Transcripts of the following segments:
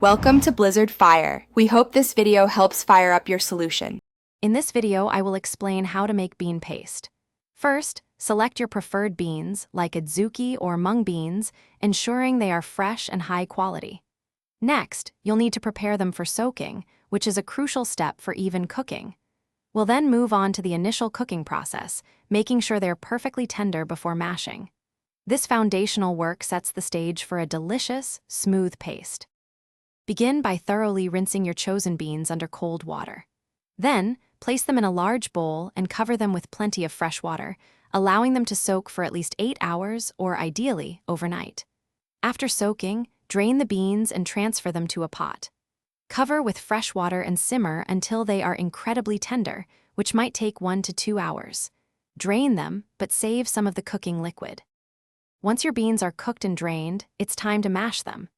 Welcome to Blizzard Fire. We hope this video helps fire up your solution. In this video, I will explain how to make bean paste. First, select your preferred beans, like adzuki or mung beans, ensuring they are fresh and high quality. Next, you'll need to prepare them for soaking, which is a crucial step for even cooking. We'll then move on to the initial cooking process, making sure they're perfectly tender before mashing. This foundational work sets the stage for a delicious, smooth paste. Begin by thoroughly rinsing your chosen beans under cold water. Then, place them in a large bowl and cover them with plenty of fresh water, allowing them to soak for at least 8 hours or, ideally, overnight. After soaking, drain the beans and transfer them to a pot. Cover with fresh water and simmer until they are incredibly tender, which might take 1 to 2 hours. Drain them, but save some of the cooking liquid. Once your beans are cooked and drained, it's time to mash them.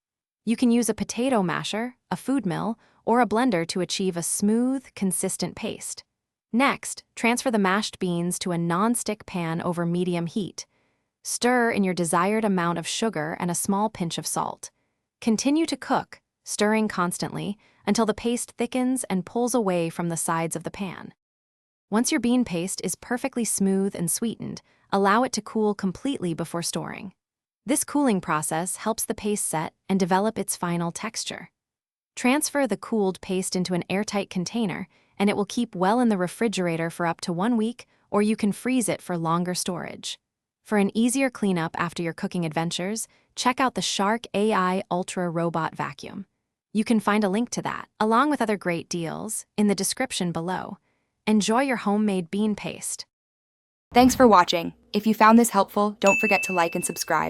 You can use a potato masher, a food mill, or a blender to achieve a smooth, consistent paste. Next, transfer the mashed beans to a non-stick pan over medium heat. Stir in your desired amount of sugar and a small pinch of salt. Continue to cook, stirring constantly, until the paste thickens and pulls away from the sides of the pan. Once your bean paste is perfectly smooth and sweetened, allow it to cool completely before storing. This cooling process helps the paste set and develop its final texture. Transfer the cooled paste into an airtight container, and it will keep well in the refrigerator for up to 1 week, or you can freeze it for longer storage. For an easier cleanup after your cooking adventures, check out the Shark AI Ultra Robot Vacuum. You can find a link to that, along with other great deals, in the description below. Enjoy your homemade bean paste. Thanks for watching. If you found this helpful, don't forget to like and subscribe.